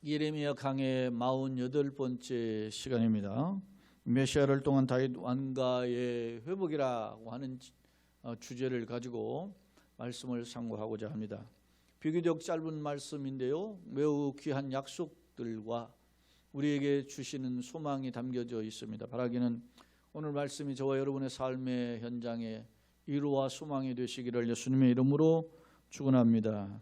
예레미야 강의 48번째 시간입니다. 메시아를 통한 다윗 왕가의 회복이라고 하는 주제를 가지고 말씀을 상고하고자 합니다. 비교적 짧은 말씀인데요, 매우 귀한 약속들과 우리에게 주시는 소망이 담겨져 있습니다. 바라기는 오늘 말씀이 저와 여러분의 삶의 현장에 위로와 소망이 되시기를 예수님의 이름으로 축원합니다.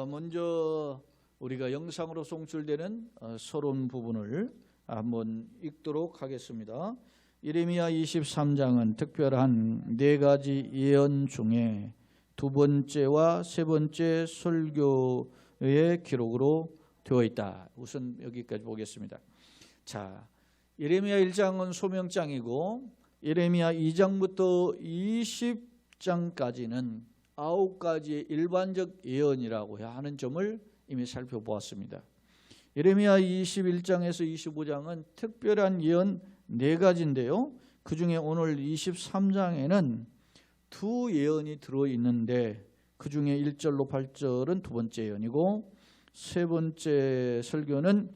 먼저 우리가 영상으로 송출되는 서론 부분을 한번 읽도록 하겠습니다. 예레미야 23장은 특별한 네 가지 예언 중에 두 번째와 세 번째 설교의 기록으로 되어 있다. 우선 여기까지 보겠습니다. 자, 예레미야 1장은 소명장이고 예레미야 2장부터 20장까지는 9가지의 일반적 예언이라고 하는 점을 이미 살펴보았습니다. 예레미야 21장에서 25장은 특별한 예언 4가지인데요. 그 중에 오늘 23장에는 두 예언이 들어있는데 그 중에 1절로 8절은 두 번째 예언이고 세 번째 설교는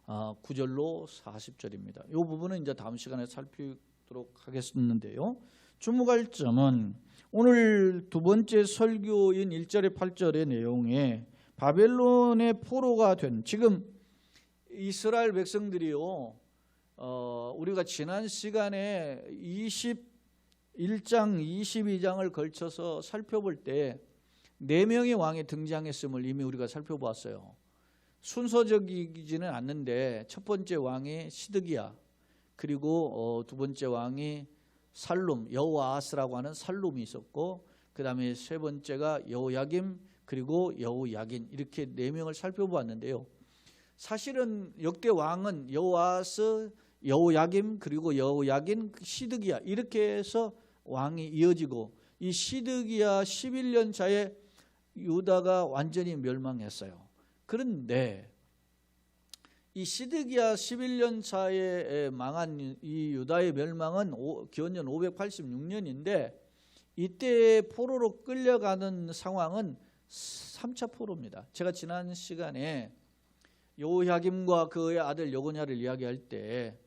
9절로 40절입니다. 이 부분은 이제 다음 시간에 살피도록 하겠는데요. 주목할 점은 오늘 두 번째 설교인 1절에 8절의 내용에 바벨론의 포로가 된 지금 이스라엘 백성들이요, 우리가 지난 시간에 21장, 22장을 걸쳐서 살펴볼 때 4명의 왕이 등장했음을 이미 우리가 살펴보았어요. 순서적이지는 않는데 첫 번째 왕이 시드기야, 그리고 두 번째 왕이 살룸, 여호아스라고 하는 살룸이 있었고, 그 다음에 세 번째가 여호야김, 그리고 여호야긴, 이렇게 4명을 살펴보았는데요. 사실은 역대 왕은 여호아스, 여호야김, 그리고 여호야긴, 시드기야, 이렇게 해서 왕이 이어지고, 이 시드기야 11년 차에 유다가 완전히 멸망했어요. 그런데 이 시드기야 11년 차에 망한 이 유다의 멸망은 기원전 586년인데 이때 포로로 끌려가는 상황은 3차 포로입니다. 제가 지난 시간에 여호야김과 그의 아들 여고냐를 이야기할 때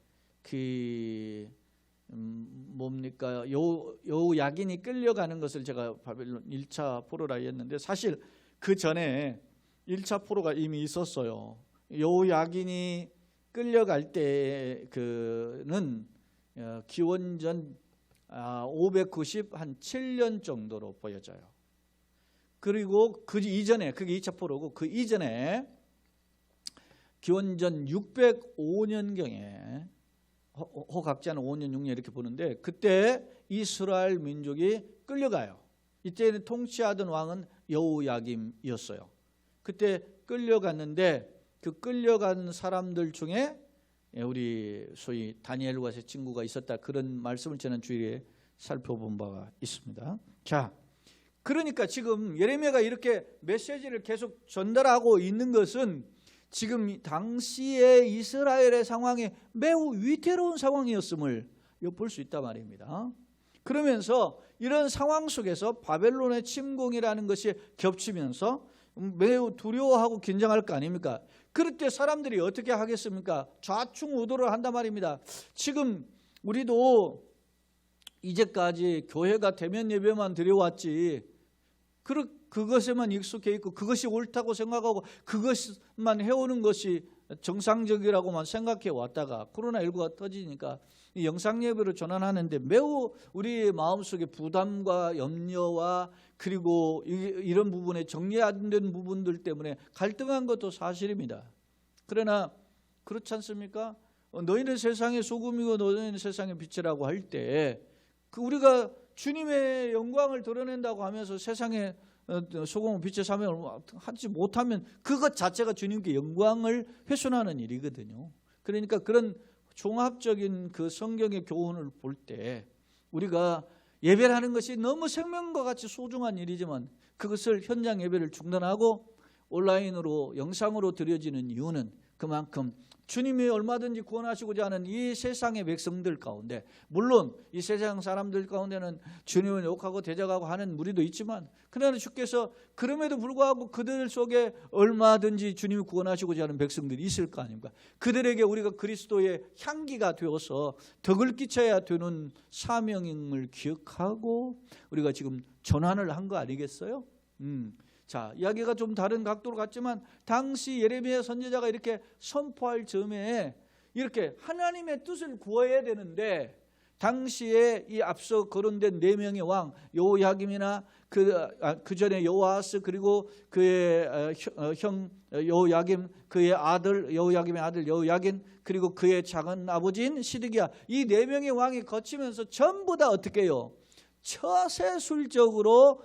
여호야긴이 끌려가는 것을 제가 바벨론 1차 포로라 했는데 사실 그 전에 1차 포로가 이미 있었어요. 여호야긴이 끌려갈 때 그는 기원전 597년 정도로 보여져요. 그리고 그 이전에, 그게 2차 포로고, 그 이전에 기원전 605년경에 호각자는 5년 6년 이렇게 보는데 그때 이스라엘 민족이 끌려가요. 이때는 통치하던 왕은 여호야김이었어요. 그때 끌려갔는데 그 끌려간 사람들 중에 우리 소위 다니엘과 제 친구가 있었다, 그런 말씀을 저는 주일에 살펴본 바가 있습니다. 자, 그러니까 지금 예레미야가 이렇게 메시지를 계속 전달하고 있는 것은 지금 당시의 이스라엘의 상황이 매우 위태로운 상황이었음을 엿볼 수 있단 말입니다. 그러면서 이런 상황 속에서 바벨론의 침공이라는 것이 겹치면서 매우 두려워하고 긴장할 거 아닙니까? 그럴 때 사람들이 어떻게 하겠습니까? 좌충우돌을 한단 말입니다. 지금 우리도 이제까지 교회가 대면 예배만 드려왔지 그것에만 익숙해 있고 그것이 옳다고 생각하고 그것만 해오는 것이 정상적이라고만 생각해 왔다가 코로나19가 터지니까 이 영상 예배로 전환하는데 매우 우리 마음속에 부담과 염려와 그리고 이런 부분에 정리 안 된 부분들 때문에 갈등한 것도 사실입니다. 그러나 그렇지 않습니까? 너희는 세상의 소금이고 너희는 세상의 빛이라고 할 때 우리가 주님의 영광을 드러낸다고 하면서 세상에 소금은 빛의 사명을 하지 못하면 그것 자체가 주님께 영광을 훼손하는 일이거든요. 그러니까 그런 종합적인 그 성경의 교훈을 볼 때 우리가 예배를 하는 것이 너무 생명과 같이 소중한 일이지만 그것을 현장 예배를 중단하고 온라인으로 영상으로 드려지는 이유는 그만큼 주님이 얼마든지 구원하시고자 하는 이 세상의 백성들 가운데, 물론 이 세상 사람들 가운데는 주님을 욕하고 대적하고 하는 무리도 있지만, 그러나 주께서 그럼에도 불구하고 그들 속에 얼마든지 주님이 구원하시고자 하는 백성들이 있을 거 아닙니까? 그들에게 우리가 그리스도의 향기가 되어서 덕을 끼쳐야 되는 사명을 기억하고 우리가 지금 전환을 한 거 아니겠어요? 자, 이야기가 좀 다른 각도로 갔지만 당시 예레미야 선지자가 이렇게 선포할 즈음에 이렇게 하나님의 뜻을 구해야 되는데, 당시에 이 앞서 거론된 4명의 왕 여호야김이나 그 전에 여호아하스, 그리고 그의 형 여호야김, 그의 아들 여호야김의 아들 여호야긴, 그리고 그의 작은 아버지인 시드기야, 이 4명의 왕이 거치면서 전부 다 어떻게 해요? 처세술적으로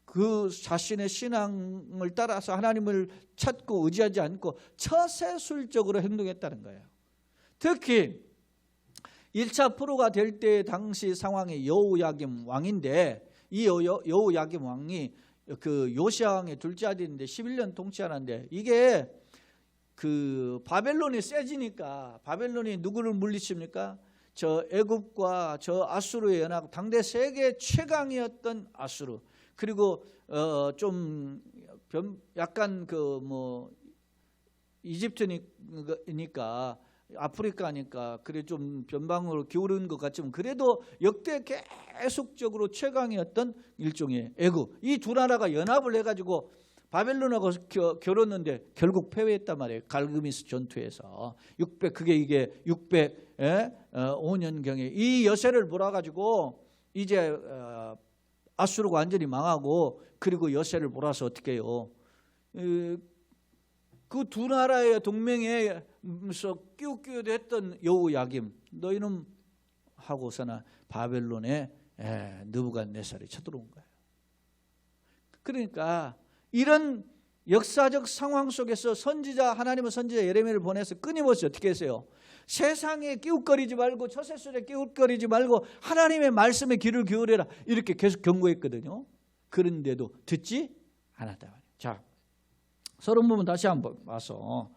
그 자신의 신앙을 따라서 하나님을 찾고 의지하지 않고 처세술적으로 행동했다는 거예요. 특히 1차 포로가 될 때 당시 상황의 여호야김 왕인데, 이 여호야김 왕이 그 요시야 왕의 둘째 아들인데 11년 통치하는데, 이게 그 바벨론이 세지니까, 바벨론이 누구를 물리칩니까? 저 애굽과 저 아수르의 연합, 당대 세계 최강이었던 아수르, 그리고 좀 약간 그 뭐 이집트니까 아프리카니까 그래 좀 변방으로 기울은 것 같지만, 그래도 역대 계속적으로 최강이었던 일종의 애굽, 이 두 나라가 연합을 해가지고 바벨론하고 겨뤘는데 결국 패배했단 말이에요. 갈그미스 전투에서 이게 605년경에 이 여세를 몰아가지고 이제 아수르가 완전히 망하고, 그리고 여세를 몰아서 어떻게 해요? 그 두 나라의 동맹에서 끼우끼우했던 여호야김, 너희는 하고서나 바벨론에 느부갓네살이 쳐들어온 거예요. 그러니까 이런 역사적 상황 속에서 하나님은 선지자 예레미야를 보내서 끊임없이 어떻게 했어요? 세상에 끼웃거리지 말고, 처세술에 끼웃거리지 말고 하나님의 말씀에 귀를 기울여라, 이렇게 계속 경고했거든요. 그런데도 듣지 않았다 말이에요. 자, 서론 부분 다시 한번 봐서,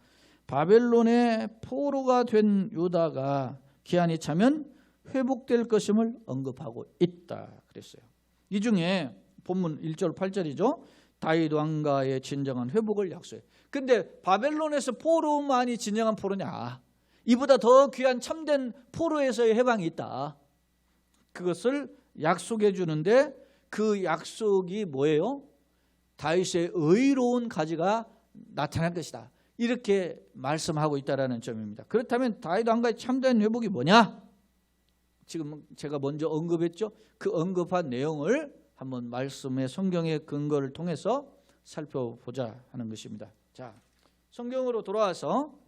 바벨론의 포로가 된 유다가 기한이 차면 회복될 것임을 언급하고 있다 그랬어요. 이 중에 본문 1절 8절이죠. 다윗 왕가의 진정한 회복을 약속해. 근데 바벨론에서 포로만이 진정한 포로냐? 이보다 더 귀한 참된 포로에서의 해방이 있다. 그것을 약속해 주는데, 그 약속이 뭐예요? 다윗의 의로운 가지가 나타날 것이다, 이렇게 말씀하고 있다는 점입니다. 그렇다면 다윗 왕가의 참된 회복이 뭐냐? 지금 제가 먼저 언급했죠. 그 언급한 내용을 한번 말씀의 성경의 근거를 통해서 살펴보자 하는 것입니다. 자, 성경으로 돌아와서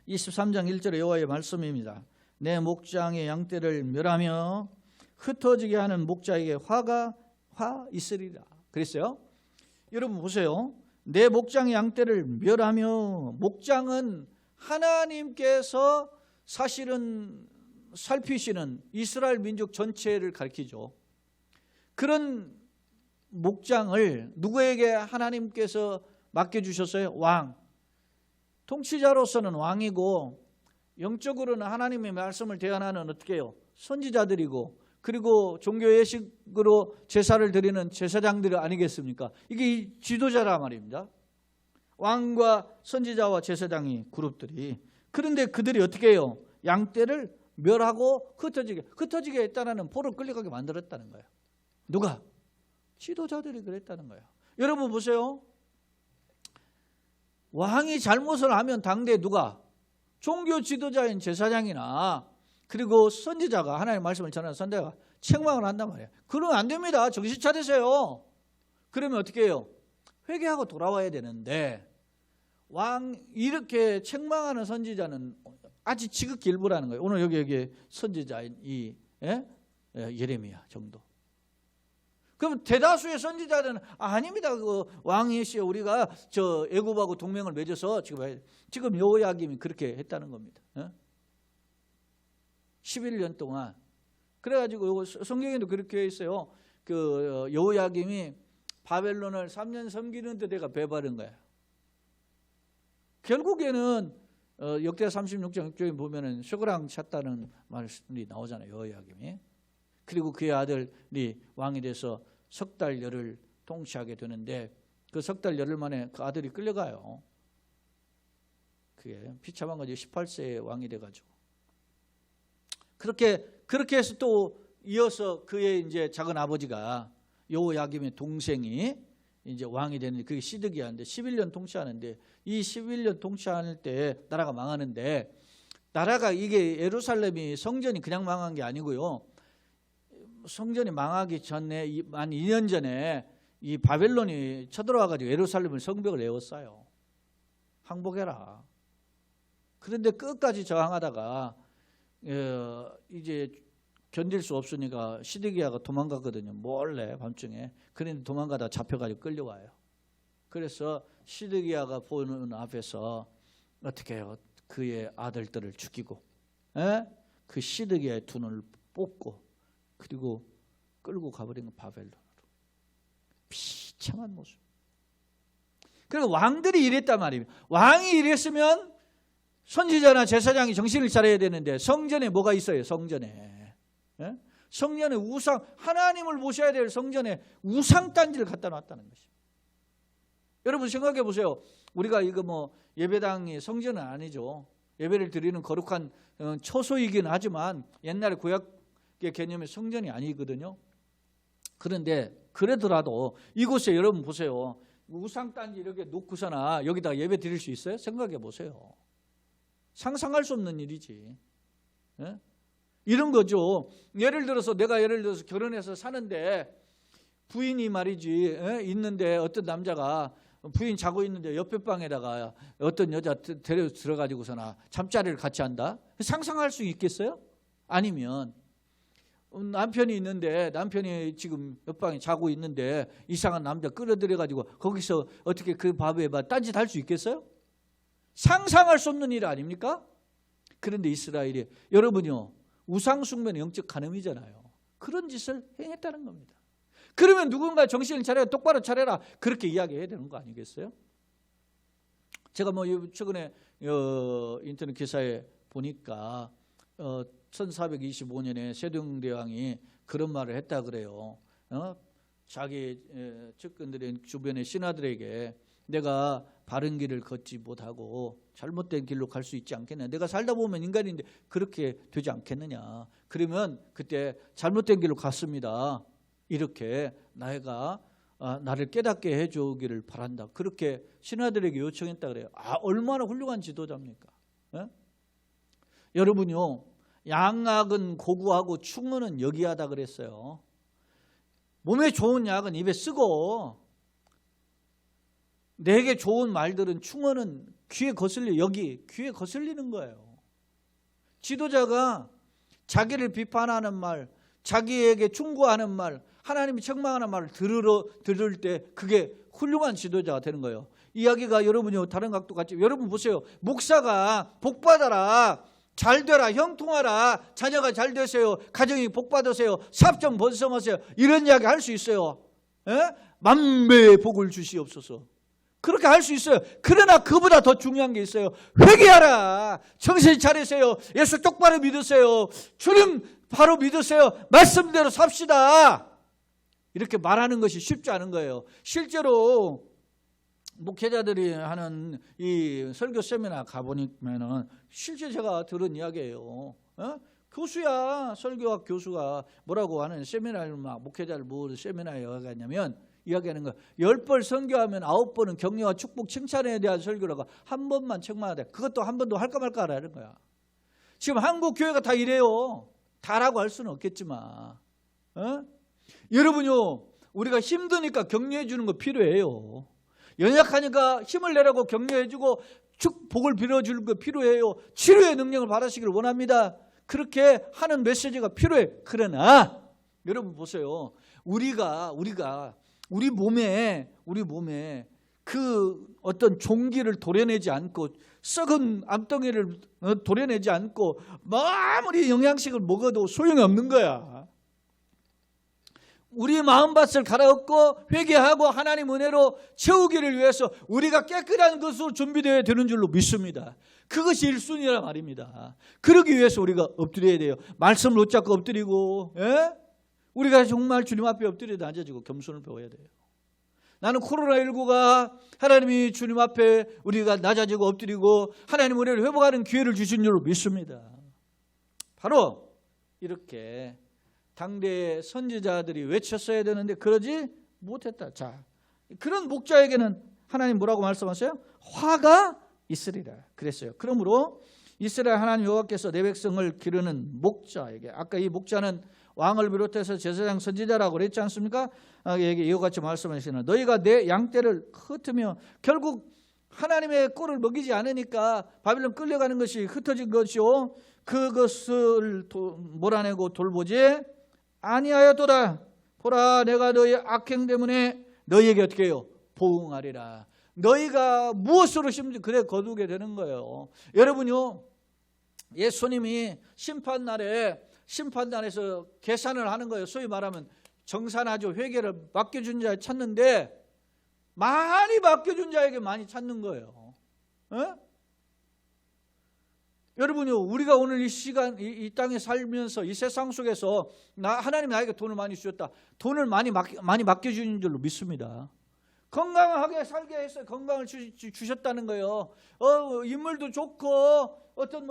23장 1절의 여호와의 말씀입니다. 내 목장의 양떼를 멸하며 흩어지게 하는 목자에게 화 있으리라 그랬어요. 여러분 보세요. 내 목장의 양떼를 멸하며, 목장은 하나님께서 사실은 살피시는 이스라엘 민족 전체를 가리키죠. 그런 목장을 누구에게 하나님께서 맡겨주셨어요? 왕. 통치자로서는 왕이고, 영적으로는 하나님의 말씀을 대언하는 어떻게 해요? 선지자들이고, 그리고 종교 예식으로 제사를 드리는 제사장들 아니겠습니까? 이게 지도자라 말입니다. 왕과 선지자와 제사장이 그룹들이. 그런데 그들이 어떻게 해요? 양떼를 멸하고 흩어지게 했다는, 포로 끌려가게 만들었다는 거예요. 누가? 지도자들이 그랬다는 거예요. 여러분 보세요. 왕이 잘못을 하면 당대 누가? 종교 지도자인 제사장이나 그리고 선지자가, 하나님의 말씀을 전하는 선지자가 책망을 한단 말이에요. 그러면 안 됩니다. 정신 차리세요. 그러면 어떻게 해요? 회개하고 돌아와야 되는데, 왕 이렇게 책망하는 선지자는 아주 지극히 일부라는 거예요. 오늘 여기 선지자인 이 예레미야 정도. 그럼 대다수의 선지자들은 아닙니다. 그 왕이시여, 우리가 저 애굽하고 동맹을 맺어서 지금 여호야김이 그렇게 했다는 겁니다. 11년 동안. 그래가지고 성경에도 그렇게 있어요. 그 여호야김이 바벨론을 3년 섬기는데 내가 배바른 거야. 결국에는 역대 36장 6절에 보면은 쇠고랑 찼다는 말씀이 나오잖아요. 여호야김이. 그리고 그의 아들이 왕이 돼서 석 달 열을 통치하게 되는데 그 석 달 열흘 만에 그 아들이 끌려가요. 그게 비참한 거죠. 18세에 왕이 돼가지고. 그렇게 해서 또 이어서 그의 이제 작은 아버지가 여호야김의 동생이 이제 왕이 되는데 그게 시드기야인데 11년 통치하는데 이 11년 통치할 때 나라가 망하는데 나라가 이게 예루살렘이 성전이 그냥 망한 게 아니고요. 성전이 망하기 전에 한 2년 전에 이 바벨론이 쳐들어와가지고 예루살렘을 성벽을 에워싸요. 항복해라. 그런데 끝까지 저항하다가 이제 견딜 수 없으니까 시드기야가 도망갔거든요. 몰래 밤중에. 그런데 도망가다 잡혀가지고 끌려와요. 그래서 시드기야가 보는 앞에서 어떻게 해요? 그의 아들들을 죽이고 그 시드기야의 두 눈을 뽑고 그리고 끌고 가버린 건 바벨론으로. 비참한 모습. 그리고 왕들이 이랬단 말입니다. 왕이 이랬으면 선지자나 제사장이 정신을 차려야 되는데 성전에 뭐가 있어요? 성전에 우상, 하나님을 모셔야 될 성전에 우상단지를 갖다 놨다는 것입니다. 여러분 생각해 보세요. 우리가 이거 뭐 예배당이 성전은 아니죠. 예배를 드리는 거룩한 처소이긴 하지만 옛날에 구약의 개념의 성전이 아니거든요. 그런데 그러더라도 이곳에 여러분 보세요. 우상단지 이렇게 놓고서나 여기다가 예배 드릴 수 있어요? 생각해 보세요. 상상할 수 없는 일이지. 이런 거죠. 예를 들어서 내가 결혼해서 사는데 부인이 말이지 있는데 어떤 남자가 부인 자고 있는데 옆에 방에다가 어떤 여자 데려 들어가지고서나 잠자리를 같이 한다? 상상할 수 있겠어요? 아니면 남편이 있는데 남편이 지금 옆방에 자고 있는데 이상한 남자 끌어들여가지고 거기서 어떻게 그 밥에 딴짓 할 수 있겠어요? 상상할 수 없는 일 아닙니까? 그런데 이스라엘이 여러분요 우상 숭배는 영적 간음이잖아요. 그런 짓을 행했다는 겁니다. 그러면 누군가 정신을 차려라, 똑바로 차려라 그렇게 이야기해야 되는 거 아니겠어요? 제가 뭐 최근에 인터넷 기사에 보니까 1425년에 세종대왕이 그런 말을 했다 그래요. 자기 측근들의 주변의 신하들에게 내가 바른 길을 걷지 못하고 잘못된 길로 갈 수 있지 않겠느냐. 내가 살다 보면 인간인데 그렇게 되지 않겠느냐. 그러면 그때 잘못된 길로 갔습니다. 이렇게 나를 깨닫게 해주기를 바란다. 그렇게 신하들에게 요청했다 그래요. 얼마나 훌륭한 지도자입니까? 여러분요. 양악은 고구하고 충언은 여기하다 그랬어요. 몸에 좋은 약은 입에 쓰고 내게 좋은 말들은 충언은 귀에 귀에 거슬리는 거예요. 지도자가 자기를 비판하는 말, 자기에게 충고하는 말, 하나님이 책망하는 말을 들을 때 그게 훌륭한 지도자가 되는 거예요. 이야기가 여러분이 다른 각도 같이 여러분 보세요. 목사가 복 받아라, 잘 되라, 형통하라, 자녀가 잘 되세요, 가정이 복 받으세요, 사업장 번성하세요 이런 이야기 할 수 있어요. 만배의 복을 주시옵소서. 그렇게 할 수 있어요. 그러나 그보다 더 중요한 게 있어요. 회개하라. 정신 차리세요. 예수 똑바로 믿으세요. 주님 바로 믿으세요. 말씀대로 삽시다. 이렇게 말하는 것이 쉽지 않은 거예요. 실제로 목회자들이 하는 이 설교 세미나 가보니까는 실제 제가 들은 이야기예요. 교수야, 설교학 교수가 뭐라고 하는 세미나를 목회자를 세미나에 가냐면 이야기하는 거 10번 선교하면 9번은 격려와 축복 칭찬에 대한 설교라고 한 번만 책망하되 그것도 한 번도 할까 말까 하라는 거야. 지금 한국 교회가 다 이래요. 다라고 할 수는 없겠지만 여러분요 우리가 힘드니까 격려해 주는 거 필요해요. 연약하니까 힘을 내라고 격려해 주고 축복을 빌어주는 거 필요해요. 치료의 능력을 받으시기를 원합니다. 그렇게 하는 메시지가 필요해. 그러나 여러분 보세요. 우리가 우리 몸에 그 어떤 종기를 도려내지 않고 썩은 암덩이를 도려내지 않고 아무리 영양식을 먹어도 소용이 없는 거야. 우리 마음밭을 갈아엎고 회개하고 하나님 은혜로 채우기를 위해서 우리가 깨끗한 것으로 준비되어야 되는 줄로 믿습니다. 그것이 1순위란 말입니다. 그러기 위해서 우리가 엎드려야 돼요. 말씀을 붙잡고 엎드리고, 우리가 정말 주님 앞에 엎드려 앉아지고 겸손을 배워야 돼요. 나는 코로나19가 하나님이 주님 앞에 우리가 낮아지고 엎드리고 하나님 은혜를 회복하는 기회를 주신 줄로 믿습니다. 바로 이렇게 당대의 선지자들이 외쳤어야 되는데 그러지 못했다. 자, 그런 목자에게는 하나님 뭐라고 말씀하세요? 화가 있으리라 그랬어요. 그러므로 이스라엘 하나님 여호와께서 내 백성을 기르는 목자에게, 아까 이 목자는 왕을 비롯해서 제사장 선지자라고 그랬지 않습니까? 이와 같이 말씀하시는, 너희가 내 양떼를 흩으며, 결국 하나님의 꼴을 먹이지 않으니까 바빌론 끌려가는 것이 흩어진 것이요 그것을 몰아내고 돌보지 아니하였도다. 보라, 내가 너희 악행 때문에 너희에게 어떻게 해요? 보응하리라. 너희가 무엇으로 심지 그래 거두게 되는 거예요. 여러분요, 예수님이 심판날에서 계산을 하는 거예요. 소위 말하면 정산하죠. 회개를 맡겨준 자에 찾는데 많이 맡겨준 자에게 많이 찾는 거예요. 여러분요, 우리가 오늘 이 시간 이 땅에 살면서 이 세상 속에서 하나님이 나에게 돈을 많이 주셨다. 돈을 많이 맡겨주는 줄로 믿습니다. 건강하게 살게 해서 건강을 주셨다는 거예요. 인물도 좋고 어떤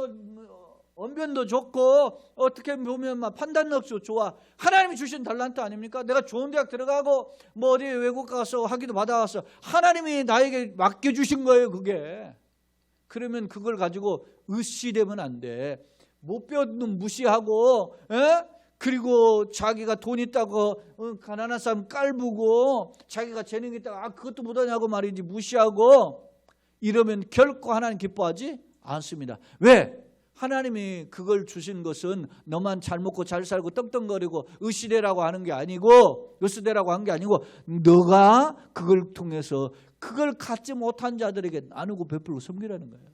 언변도 좋고 어떻게 보면 판단력도 좋아. 하나님이 주신 달란트 아닙니까? 내가 좋은 대학 들어가고 어디 외국 가서 학위도 받아와서 하나님이 나에게 맡겨주신 거예요. 그게. 그러면 그걸 가지고 의시되면 안 돼. 못 배우는 무시하고, 그리고 자기가 돈 있다고 가난한 사람 깔보고 자기가 재능 있다고 그것도 못하냐고 말이지 무시하고 이러면 결코 하나님 기뻐하지 않습니다. 왜? 하나님이 그걸 주신 것은 너만 잘 먹고 잘 살고 떵떵거리고 의시되라고 하는 게 아니고 의시되라고 하는 게 아니고 너가 그걸 통해서 그걸 갖지 못한 자들에게 나누고 베풀고 섬기라는 거예요.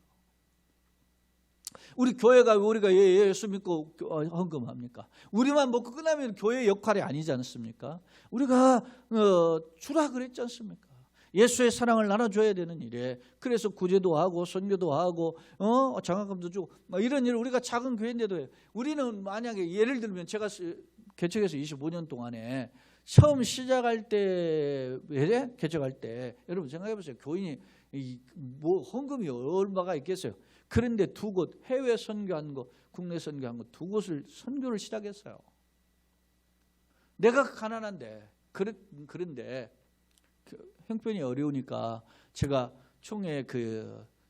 우리 교회가 우리가 예수 믿고 헌금합니까? 우리만 먹고 끝나면 교회 역할이 아니지 않습니까? 우리가 주라 그랬지 않습니까? 예수의 사랑을 나눠줘야 되는 일에, 그래서 구제도 하고 선교도 하고 장학금도 주고 이런 일을 우리가 작은 교회인데도 해요. 우리는 만약에 예를 들면 제가 개척해서 25년 동안에 처음 시작할 때 개척할 때 여러분 생각해 보세요. 교인이 헌금이 얼마가 있겠어요? 그런데 두 곳, 해외 선교한 거, 국내 선교한 거 두 곳을 선교를 시작했어요. 내가 가난한데 그런데 형편이 어려우니까 제가 총회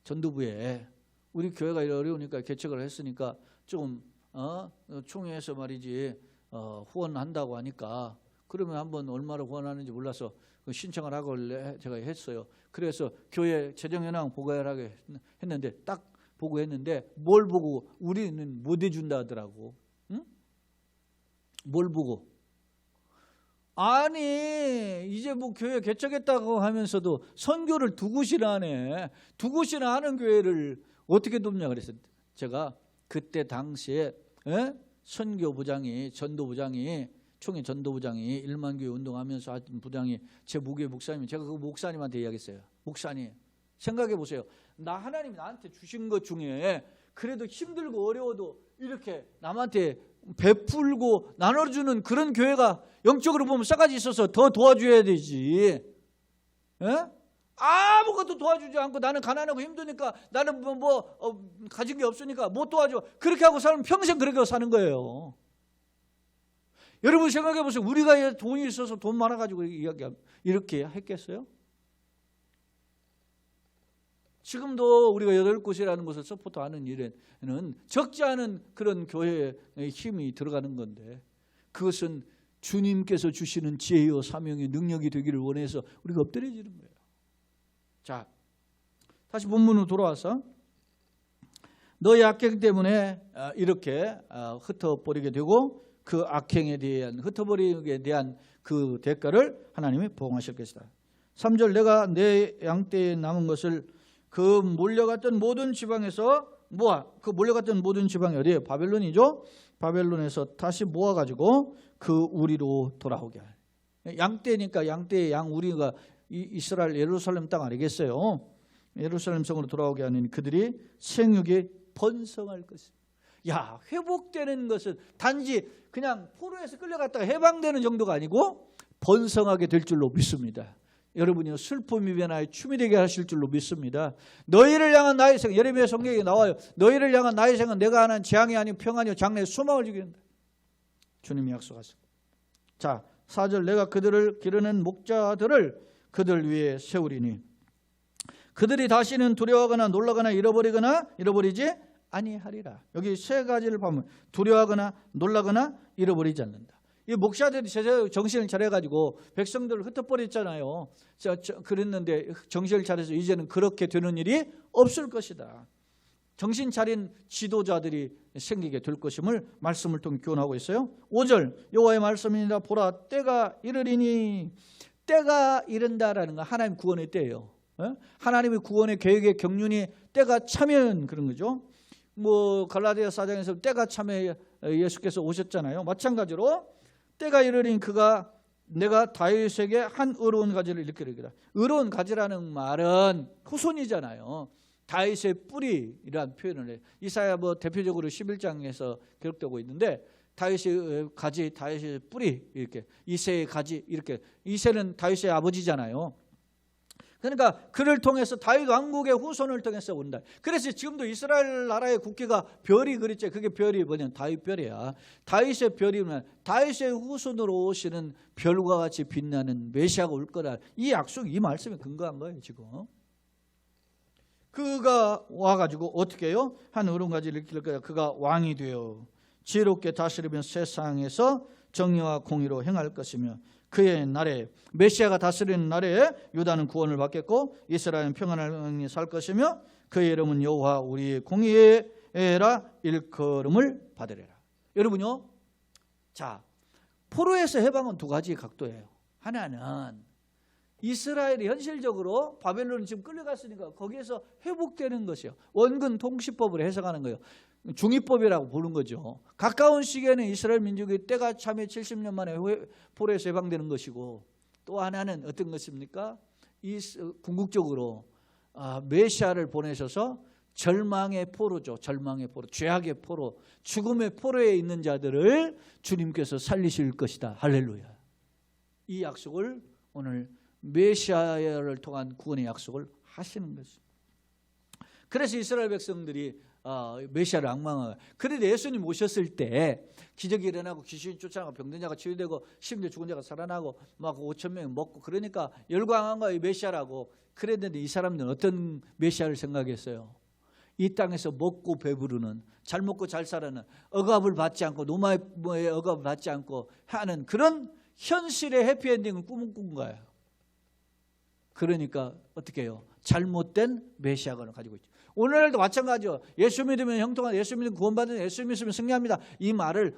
전두부에 우리 교회가 어려우니까 개척을 했으니까 좀 총회에서 말이지 후원한다고 하니까 그러면 한번 얼마를 후원하는지 몰라서 신청을 하고 제가 했어요. 그래서 교회 재정현황 보고하라고 했는데 딱 보고했는데 뭘 보고 우리는 못 해준다 하더라고. 응? 뭘 보고? 아니 이제 교회 개척했다고 하면서도 선교를 두 곳이나 하네. 두 곳이나 하는 교회를 어떻게 돕냐 그랬어요. 제가 그때 당시에 선교부장이 총회 전도부장이 1만 교회 운동하면서 하던 부장이 제 무교회 목사님, 제가 그 목사님한테 이야기했어요. 목사님 생각해 보세요. 하나님이 나한테 주신 것 중에 그래도 힘들고 어려워도 이렇게 남한테 베풀고 나눠주는 그런 교회가 영적으로 보면 싸가지 있어서 더 도와줘야 되지. 아무것도 도와주지 않고 나는 가난하고 힘드니까 나는 가진 게 없으니까 못 도와줘. 그렇게 하고 살면 평생 그렇게 사는 거예요. 여러분 생각해 보세요. 우리가 돈이 있어서 돈 많아가지고 이렇게 했겠어요? 지금도 우리가 8곳이라는 곳을 서포트하는 일에는 적지 않은 그런 교회의 힘이 들어가는 건데 그것은 주님께서 주시는 지혜요 사명의 능력이 되기를 원해서 우리가 엎드려지는 거예요. 자, 다시 본문으로 돌아와서 너의 악행 때문에 이렇게 흩어버리게 되고 그 악행에 대한 흩어버리게 대한 그 대가를 하나님이 보응하실 것이다. 3절 내가 내 양떼에 남은 것을 그 몰려갔던 모든 지방에서 그 몰려갔던 모든 지방이 어디예요? 바벨론이죠. 바벨론에서 다시 모아가지고 그 우리로 돌아오게 할. 양떼니까 양떼의 양 우리가 이스라엘 예루살렘 땅 아니겠어요? 예루살렘 성으로 돌아오게 하니 그들이 생육에 번성할 것입니다. 야, 회복되는 것은 단지 그냥 포로에서 끌려갔다가 해방되는 정도가 아니고 번성하게 될 줄로 믿습니다. 여러분이 슬픔이 변하여 춤이 되게 하실 줄로 믿습니다. 너희를 향한 나의 생, 예레미야 성경에 나와요. 너희를 향한 나의 생은 내가 하는 재앙이 아니고 평안이요 장래의 소망을 주겠다. 주님이 약속하셨습니다. 자, 4절 내가 그들을 기르는 목자들을 그들 위에 세우리니 그들이 다시는 두려워하거나 놀라거나 잃어버리지 아니하리라. 여기 세 가지를 보면 두려워하거나 놀라거나 잃어버리지 않는다. 이 목사들이 정신을 차려가지고 백성들을 흩어버렸잖아요. 그랬는데 정신을 차려서 이제는 그렇게 되는 일이 없을 것이다. 정신 차린 지도자들이 생기게 될 것임을 말씀을 통해 교훈하고 있어요. 5절 여호와의 말씀이니라 보라 때가 이르리니 때가 이른다라는 건 하나님 구원의 때예요. 하나님의 구원의 계획의 경륜이 때가 차면 그런 거죠. 뭐 갈라디아 4장에서 때가 차면 예수께서 오셨잖아요. 마찬가지로 때가 이르리니 그가 내가 다윗에게 한 의로운 가지를 일으키리라. 의로운 가지라는 말은 후손이잖아요. 다윗의 뿌리라는 표현을 해요. 이사야 뭐 대표적으로 11장에서 기록되고 있는데 다윗의 가지, 다윗의 뿌리 이렇게 이새의 가지 이렇게 이새는 다윗의 아버지잖아요. 그러니까 그를 통해서 다윗 왕국의 후손을 통해서 온다. 그래서 지금도 이스라엘 나라의 국기가 별이 그랬죠. 그게 별이 뭐냐면 다윗 별이야. 다윗의 별이면 다윗의 후손으로 오시는 별과 같이 빛나는 메시아가 올 거라. 이 약속, 이 말씀에 근거한 거예요 지금. 그가 와가지고 어떻게 해요? 한 의로운 가지를 일으킬 거야. 그가 왕이 되어 지혜롭게 다스리면 세상에서 정의와 공의로 행할 것이며 그의 날에 메시아가 다스리는 날에 유다는 구원을 받겠고 이스라엘은 평안을 살 것이며 그의 이름은 여호와 우리의 공의라 일컬음을 받으리라. 여러분요, 자 포로에서 해방은 두 가지 각도예요. 하나는 이스라엘이 현실적으로 바벨론은 지금 끌려갔으니까 거기에서 회복되는 것이요. 원근 통치법으로 해석하는 거예요. 중위법이라고 부르는 거죠. 가까운 시기에는 이스라엘 민족이 때가 참에 70년 만에 포로에서 해방되는 것이고 또 하나는 어떤 것입니까? 궁극적으로 메시아를 보내셔서 절망의 포로죠. 절망의 포로, 죄악의 포로, 죽음의 포로에 있는 자들을 주님께서 살리실 것이다. 할렐루야. 이 약속을 오늘 메시아를 통한 구원의 약속을 하시는 것입니다. 그래서 이스라엘 백성들이 메시아를 앙망하고 그런데 예수님 오셨을 때 기적이 일어나고 귀신이 쫓아나고 병든 자가 치유되고 심지어 죽은 자가 살아나고 막 5천 명이 먹고 그러니까 열광한 거예요. 메시아라고. 그랬는데 이 사람들은 어떤 메시아를 생각했어요? 이 땅에서 먹고 배부르는 잘 먹고 잘 살아는 억압을 받지 않고 노마의 억압을 받지 않고 하는 그런 현실의 해피엔딩을 꿈꾼 거예요. 그러니까 어떻게 해요? 잘못된 메시아관을 가지고 있죠. 오늘날도 마찬가지죠. 예수 믿으면 형통하다, 예수 믿으면 구원받는, 예수 믿으면 승리합니다. 이 말을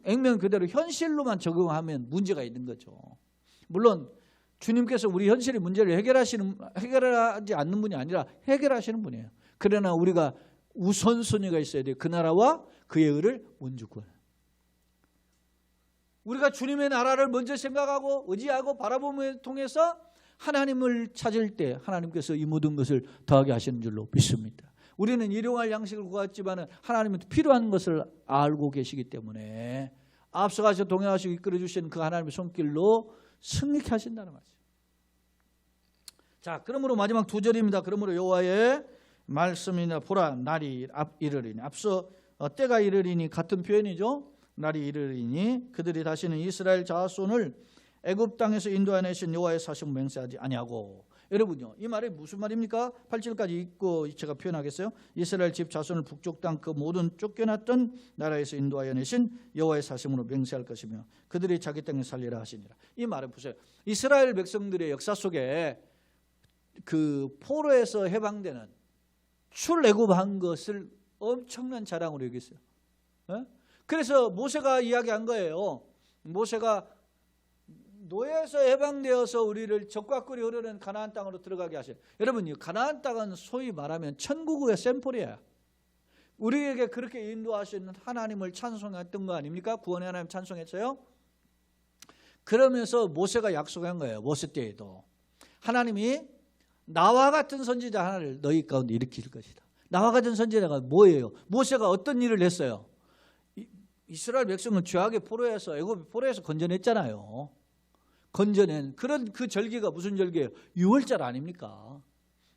액면 그대로 현실로만 적용하면 문제가 있는 거죠. 물론 주님께서 우리 현실의 문제를 해결하지 않는 분이 아니라 해결하시는 분이에요. 그러나 우리가 우선순위가 있어야 돼요. 그 나라와 그의 의를 먼저 구하는. 우리가 주님의 나라를 먼저 생각하고 의지하고 바라봄을 통해서 하나님을 찾을 때 하나님께서 이 모든 것을 더하게 하시는 줄로 믿습니다. 우리는 일용할 양식을 구했지만 하나님은 필요한 것을 알고 계시기 때문에 앞서가서 동행하시고 이끌어 주시는 그 하나님의 손길로 승리케 하신다는 말이죠. 자, 그러므로 마지막 2절입니다. 그러므로 여호와의 말씀이나 보라 날이 이르리니 앞서 때가 이르리니 같은 표현이죠. 날이 이르리니 그들이 다시는 이스라엘 자손을 애굽 땅에서 인도하내신 여호와의 사심을 맹세하지 아니하고. 여러분요, 이 말이 무슨 말입니까? 8절까지 읽고 제가 표현하겠어요. 이스라엘 집 자손을 북쪽 땅 그 모든 쫓겨났던 나라에서 인도하여 내신 여호와의 사심으로 맹세할 것이며 그들이 자기 땅에 살리라 하시니라. 이 말은 보세요. 이스라엘 백성들의 역사 속에 그 포로에서 해방되는 출애굽한 것을 엄청난 자랑으로 여겼어요. 그래서 모세가 이야기한 거예요. 모세가 노예에서 해방되어서 우리를 적과 꿀이 흐르는 가나안 땅으로 들어가게 하셔요. 여러분, 가나안 땅은 소위 말하면 천국의 샘플이에요. 우리에게 그렇게 인도하시는 하나님을 찬송했던 거 아닙니까? 구원의 하나님 찬송했어요. 그러면서 모세가 약속한 거예요. 모세 때에도 하나님이 나와 같은 선지자 하나를 너희 가운데 일으킬 것이다. 나와 같은 선지자가 뭐예요? 모세가 어떤 일을 했어요? 이스라엘 백성을 죄악의 포로에서, 애굽의 포로에서 건져냈잖아요. 건져낸 그런 그 절기가 무슨 절기예요? 유월절 아닙니까?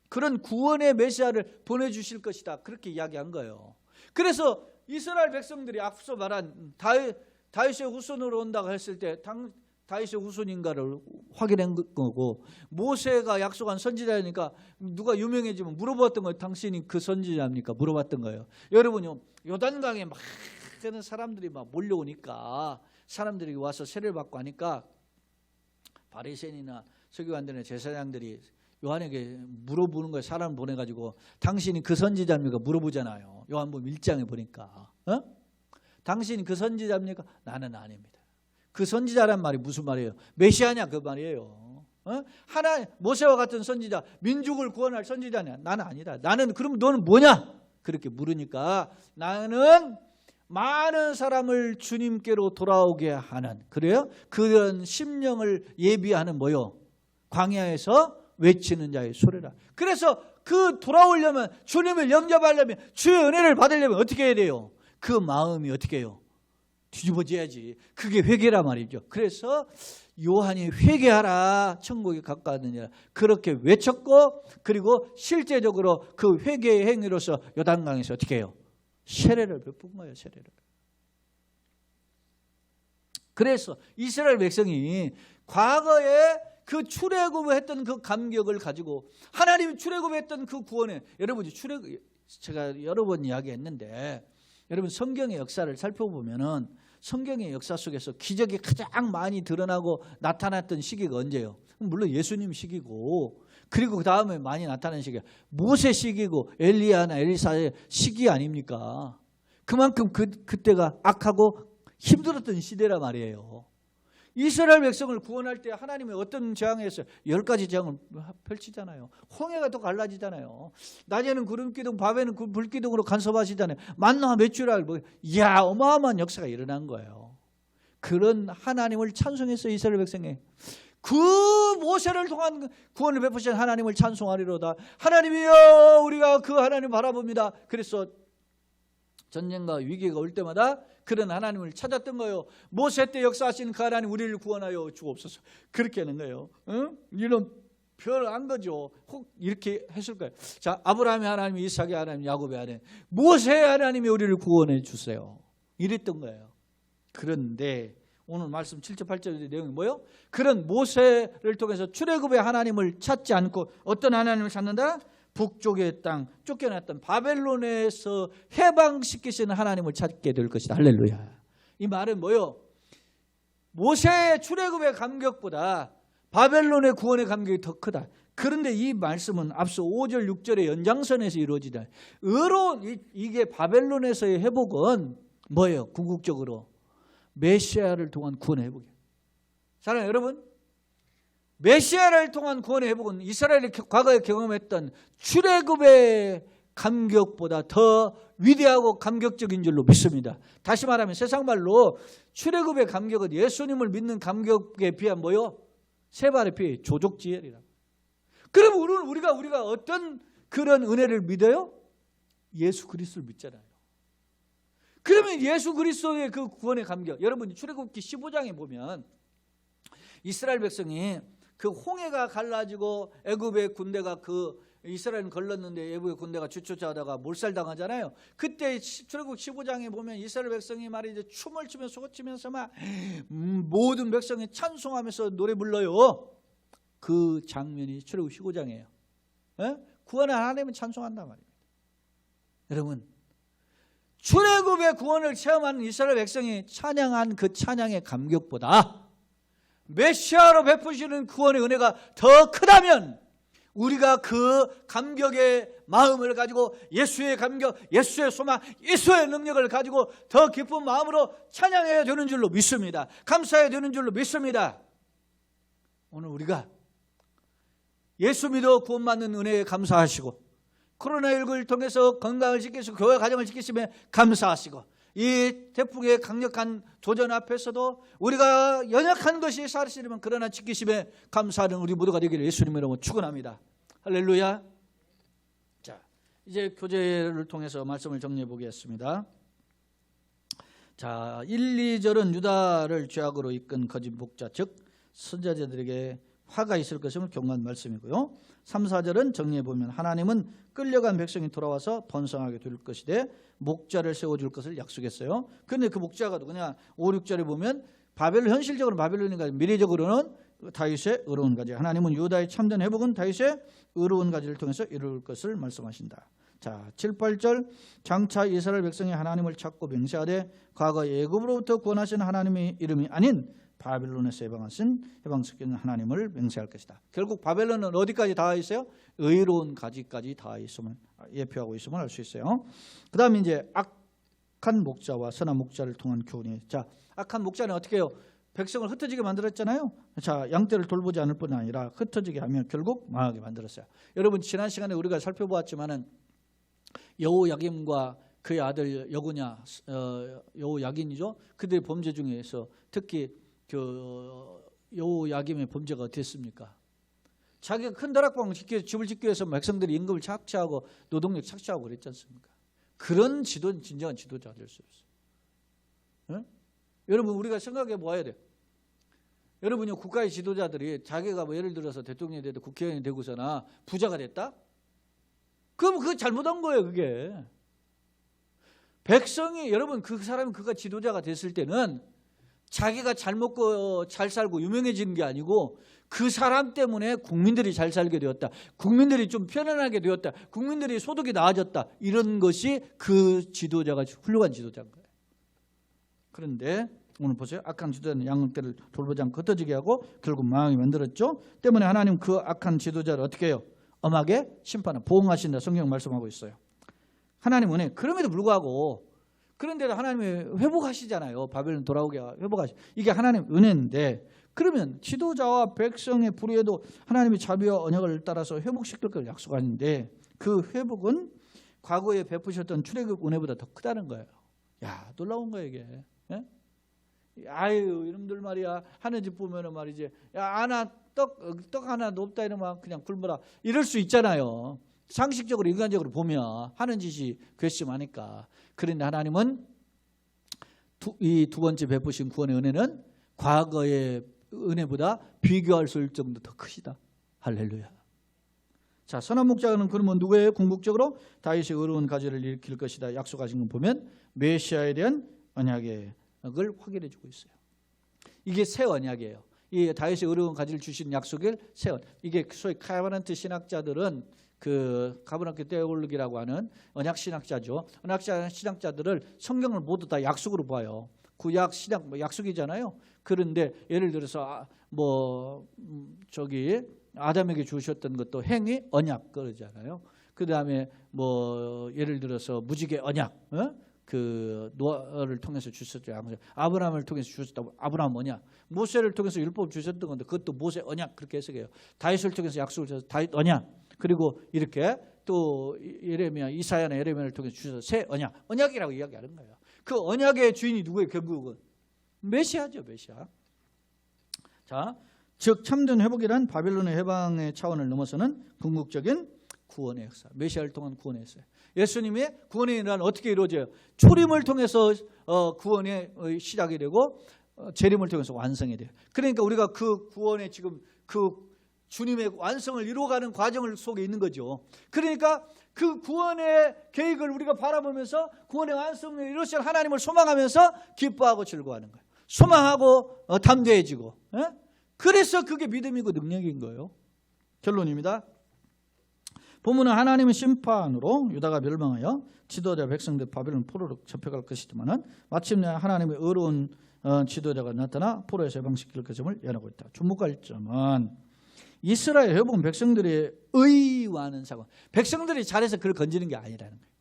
그런 구원의 메시아를 보내주실 것이다. 그렇게 이야기한 거예요. 그래서 이스라엘 백성들이 앞서 말한 다윗의 후손으로 온다고 했을 때 다윗의 후손인가를 확인한 거고, 모세가 약속한 선지자니까 누가 유명해지면 물어봤던 거예요. 당신이 그 선지자입니까? 물어봤던 거예요. 여러분요, 요단강에 많은 사람들이 막 몰려오니까, 사람들이 와서 세례를 받고 하니까 바리새인이나 서기관들이나 제사장들이 요한에게 물어보는 거예요. 사람 보내가지고 당신이 그 선지자입니까? 물어보잖아요. 요한복음 1장에 보니까 당신이 그 선지자입니까? 나는 아닙니다. 그 선지자란 말이 무슨 말이에요? 메시아냐 그 말이에요. 하나 모세와 같은 선지자, 민족을 구원할 선지자냐? 나는 아니다. 나는 그럼 너는 뭐냐? 그렇게 물으니까 나는 많은 사람을 주님께로 돌아오게 하는, 그래요? 그런 심령을 예비하는 뭐요? 광야에서 외치는 자의 소리라. 그래서 그 돌아오려면, 주님을 영접하려면, 주의 은혜를 받으려면 어떻게 해야 돼요? 그 마음이 어떻게 해요? 뒤집어져야지. 그게 회개란 말이죠. 그래서 요한이 회개하라, 천국에 가까웠느니라 그렇게 외쳤고, 그리고 실제적으로 그 회개의 행위로서 요단강에서 어떻게 해요? 세례를 베푼 거예요. 세례를. 그래서 이스라엘 백성이 과거에 그 출애굽했던 그 감격을 가지고 하나님이 출애굽했던 그 구원에, 여러분이 제가 여러 번 이야기했는데, 여러분 성경의 역사를 살펴보면은 성경의 역사 속에서 기적이 가장 많이 드러나고 나타났던 시기가 언제예요? 물론 예수님 시기고, 그리고 그 다음에 많이 나타난 시기가 모세 시기고 엘리야나 엘리사의 시기 아닙니까? 그만큼 그때가 악하고 힘들었던 시대란 말이에요. 이스라엘 백성을 구원할 때 하나님이 어떤 재앙을 했어요? 10가지 재앙을 펼치잖아요. 홍해가 또 갈라지잖아요. 낮에는 구름기둥, 밤에는 불기둥으로 간섭하시잖아요. 만나 메추라, 이야, 어마어마한 역사가 일어난 거예요. 그런 하나님을 찬송했어요. 이스라엘 백성이. 그 모세를 통한 구원을 베푸신 하나님을 찬송하리로다. 하나님이여, 우리가 그 하나님 바라봅니다. 그래서 전쟁과 위기가 올 때마다 그런 하나님을 찾았던 거예요. 모세 때 역사하신 그 하나님 우리를 구원하여 주옵소서. 그렇게 하는 거예요. 이런 별안 거죠. 혹 이렇게 했을 거예요. 자, 아브라함의 하나님, 이삭의 하나님, 야곱의 하나님, 모세의 하나님이 우리를 구원해 주세요. 이랬던 거예요. 그런데 오늘 말씀 7절 8절의 내용이 뭐예요? 그런 모세를 통해서 출애굽의 하나님을 찾지 않고 어떤 하나님을 찾는다? 북쪽의 땅, 쫓겨났던 바벨론에서 해방시키시는 하나님을 찾게 될 것이다. 할렐루야. 이 말은 뭐예요? 모세의 출애굽의 감격보다 바벨론의 구원의 감격이 더 크다. 그런데 이 말씀은 앞서 5절 6절의 연장선에서 이루어지다. 이게 바벨론에서의 회복은 뭐예요? 궁극적으로 메시아를 통한 구원의 회복이에요. 사랑하는 여러분, 메시아를 통한 구원의 회복은 이스라엘이 과거에 경험했던 출애굽의 감격보다 더 위대하고 감격적인 줄로 믿습니다. 다시 말하면 세상 말로 출애굽의 감격은 예수님을 믿는 감격에 비한 뭐요? 세 발의 피, 조족지혈이라. 그럼 우리가 어떤 그런 은혜를 믿어요? 예수 그리스도를 믿잖아요. 그러면 예수 그리스도의 그 구원의 감격, 여러분이 출애굽기 15장에 보면 이스라엘 백성이 그 홍해가 갈라지고 애굽의 군대가 그 이스라엘은 걸렀는데 애굽의 군대가 주쫓아다가 몰살당하잖아요. 그때 출애굽 15장에 보면 이스라엘 백성이 말이죠, 춤을 추면서 소치면서 막 모든 백성이 찬송하면서 노래 불러요. 그 장면이 출애굽 15장이에요. 구원을 하나님은 찬송한단 말입니다. 여러분, 출애굽의 구원을 체험한 이스라엘 백성이 찬양한 그 찬양의 감격보다 메시아로 베푸시는 구원의 은혜가 더 크다면 우리가 그 감격의 마음을 가지고 예수의 감격, 예수의 소망, 예수의 능력을 가지고 더 기쁜 마음으로 찬양해야 되는 줄로 믿습니다. 감사해야 되는 줄로 믿습니다. 오늘 우리가 예수 믿어 구원받는 은혜에 감사하시고, 코로나19를 통해서 건강을 지키시고 교회 가정을 지키시며 감사하시고, 이 태풍의 강력한 도전 앞에서도 우리가 연약한 것이 사실이면 그러나 지키심에 감사하는 우리 모두가 되기를 예수님 이름으로 축원합니다. 할렐루야. 자, 이제 교재를 통해서 말씀을 정리해 보겠습니다. 자, 1, 2절은 유다를 죄악으로 이끈 거짓 목자, 즉 선지자들에게 화가 있을 것임을 경고한 말씀이고요. 3, 4절은 정리해 보면 하나님은 끌려간 백성이 돌아와서 번성하게 될 것이되 목자를 세워줄 것을 약속했어요. 그런데 그 목자가 누구냐? 5, 6절에 보면 바벨론, 현실적으로 바벨론인가 미래적으로는 다윗의 의로운 가지. 하나님은 유다의 참된 회복은 다윗의 의로운 가지를 통해서 이룰 것을 말씀하신다. 자, 7, 8절 장차 이스라엘 백성이 하나님을 찾고 맹세하되 과거 애굽으로부터 구원하신 하나님의 이름이 아닌 바벨론에서 해방시키는 하나님을 맹세할 것이다. 결국 바벨론은 어디까지 닿아 있어요? 의로운 가지까지 닿아 있음을 예표하고 있음을 알 수 있어요. 그 다음에 이제 악한 목자와 선한 목자를 통한 교훈이. 자, 악한 목자는 어떻게 해요? 백성을 흩어지게 만들었잖아요. 자, 양떼를 돌보지 않을 뿐 아니라 흩어지게 하며 결국 망하게 만들었어요. 여러분 지난 시간에 우리가 살펴보았지만은 여호야김과 그의 아들 여구냐, 여호야긴이죠. 그들의 범죄 중에서 특히 그 여호야김의 범죄가 어땠습니까? 자기가 큰 다락방을 집을 짓기 위해서 백성들이 임금을 착취하고 노동력 착취하고 그랬지 않습니까? 그런 지도는 진정한 지도자가 될 수 없어요. 여러분 우리가 생각해 보아야 돼요. 여러분이 국가의 지도자들이 자기가 뭐 예를 들어서 대통령이 되고 국회의원이 되고서나 부자가 됐다? 그럼 그거 잘못한 거예요. 그게 백성이, 여러분 그 사람이 그가 지도자가 됐을 때는 자기가 잘 먹고 잘 살고 유명해지는 게 아니고 그 사람 때문에 국민들이 잘 살게 되었다. 국민들이 좀 편안하게 되었다. 국민들이 소득이 나아졌다. 이런 것이 그 지도자가 훌륭한 지도자인 거예요. 그런데 오늘 보세요. 악한 지도자는 양떼를 돌보지 않고 흩어지게 하고 결국 망하게 만들었죠. 때문에 하나님 그 악한 지도자를 어떻게 해요? 엄하게 심판을 보응하신다. 성경 말씀하고 있어요. 하나님 은혜. 그럼에도 불구하고 그런데도 하나님이 회복하시잖아요. 바벨론 돌아오게 회복하시. 이게 하나님 은혜인데 그러면 지도자와 백성의 불의에도 하나님의 자비와 언약을 따라서 회복시킬 걸 약속하는데 그 회복은 과거에 베푸셨던 출애굽 은혜보다 더 크다는 거예요. 야, 놀라운 거예요 이게. 예? 아유 이놈들 말이야 하는 집 보면은 말이지 야 하나 떡 하나도 없다 이러면 그냥 굶어라 이럴 수 있잖아요. 상식적으로 인간적으로 보면 하는 짓이 괘씸하니까. 그런데 하나님은 이 두 번째 베푸신 구원의 은혜는 과거의 은혜보다 비교할 수 없을 정도 더 크시다. 할렐루야. 자, 선한 목자는 그러면 누구예요? 궁극적으로 다윗의 의로운 가지를 일으킬 것이다 약속하신 건 보면 메시아에 대한 언약을 확인해 주고 있어요. 이게 새 언약이에요. 이 다윗의 의로운 가지를 주신 약속을 새 언약. 이게 소위 카바란트 신학자들은 그 가브나케 테올로기라고 하는 언약 신학자죠. 언약 신학자들을 성경을 모두 다 약속으로 봐요. 구약 신약 뭐 약속이잖아요. 그런데 예를 들어서 저기 아담에게 주셨던 것도 행위 언약 그러잖아요. 그다음에 뭐 예를 들어서 무지개 언약, 그 노아를 통해서 주셨죠. 아브라함을 통해서 주셨다. 아브라함 언약. 모세를 통해서 율법을 주셨던 건데 그것도 모세 언약 그렇게 해석해요. 다윗을 통해서 약속을 주셔서 다윗 언약. 그리고 이렇게 또 예레미야, 이사야나 예레미야를 통해서 주셔서 새 언약이라고 이야기하는 거예요. 그 언약의 주인이 누구예요? 결국은 메시아죠, 메시아. 자, 즉 참된 회복이란 바벨론의 해방의 차원을 넘어서는 궁극적인 구원의 역사, 메시아를 통한 구원의 역사. 예수님의 구원의 일은 어떻게 이루어져요? 초림을 통해서 구원의 시작이 되고 재림을 통해서 완성이 돼요. 그러니까 우리가 그 구원의 지금 그 주님의 완성을 이루어가는 과정 속에 있는 거죠. 그러니까 그 구원의 계획을 우리가 바라보면서 구원의 완성을 이루실 하나님을 소망하면서 기뻐하고 즐거워하는 거예요. 소망하고 담대해지고. 그래서 그게 믿음이고 능력인 거예요. 결론입니다. 본문은 하나님의 심판으로 유다가 멸망하여 지도자 백성들 바벨론 포로로 잡혀갈 것이지만은 마침내 하나님의 의로운 지도자가 나타나 포로에서 해방시킬 것임을 예언하고 있다. 주목할 점은 이스라엘 회복은 백성들의 의와는 상관. 백성들이 잘해서 그를 건지는 게 아니라는 거예요.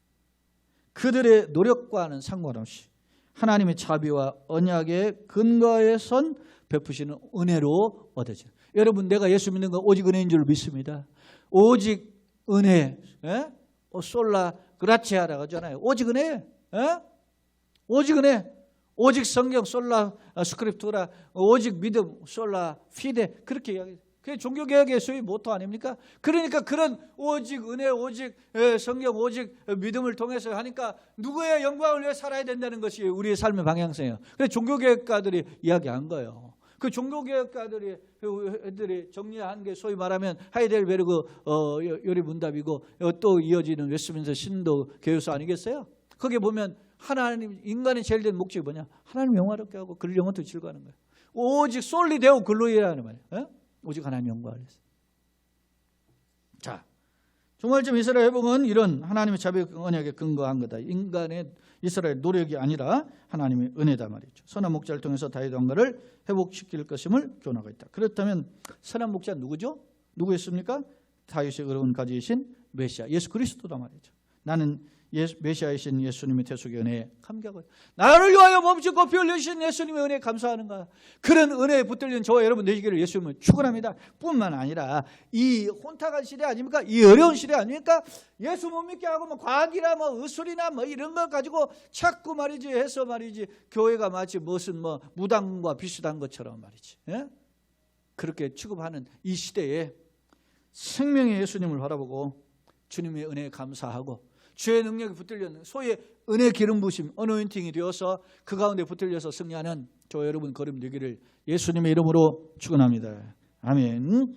그들의 노력과는 상관없이 하나님의 자비와 언약의 근거에 선 베푸시는 은혜로 얻어지는. 여러분 내가 예수 믿는 건 오직 은혜인 줄 믿습니다. 오직 은혜. 솔라 그라치아라고 하잖아요. 오직 은혜. 오직 은혜, 오직 성경 솔라 스크립투라, 오직 믿음 솔라 피데, 그렇게 이야기해요. 그게 종교개혁의 소위 모토 아닙니까? 그러니까 그런 오직 은혜, 오직 성경, 오직 믿음을 통해서 하니까 누구의 영광을 위해 살아야 된다는 것이 우리의 삶의 방향성이에요. 그래서 종교개혁가들이 이야기한 거예요. 그 종교개혁가들이 정리한 게 소위 말하면 하이델베르그 요리문답이고 또 이어지는 웨스트민스터 신도 교유서 아니겠어요? 거기에 보면 하나님, 인간의 제일 된 목적이 뭐냐? 하나님 영화롭게 하고 그를 영원토록 즐거워하는 거예요. 오직 솔리 데오 글로리라는 말이에요. 오직 하나님 영광을 위해서. 자, 종말점 이스라엘 회복은 이런 하나님의 자비의 언약에 근거한 거다. 인간의 이스라엘 노력이 아니라 하나님의 은혜다 말이죠. 선한 목자를 통해서 다윗 왕가를 회복시킬 것임을 교훈하고 있다. 그렇다면 선한 목자 누구죠? 누구였습니까? 다윗의 의로운 가지이신 메시아 예수 그리스도다 말이죠. 나는 메시아이신 예수님의 대속의 은혜에 감격을, 나를 위하여 멈추고 피 흘리신 예수님의 은혜에 감사하는가. 그런 은혜에 붙들린 저와 여러분 되시기를 예수님을 축원합니다. 뿐만 아니라 이 혼탁한 시대 아닙니까? 이 어려운 시대 아닙니까? 예수 못 믿게 하고 과학이나 의술이나 이런 거 가지고 자꾸 말이지 해서 말이지 교회가 마치 무슨 무당과 비슷한 것처럼 말이지, 예? 그렇게 취급하는 이 시대에 생명의 예수님을 바라보고 주님의 은혜에 감사하고 주의 능력이 붙들려는 소위 은혜 기름 부심, 어노인팅이 되어서 그 가운데 붙들려서 승리하는 저와 여러분 걸음 되기를 예수님의 이름으로 축원합니다. 아멘.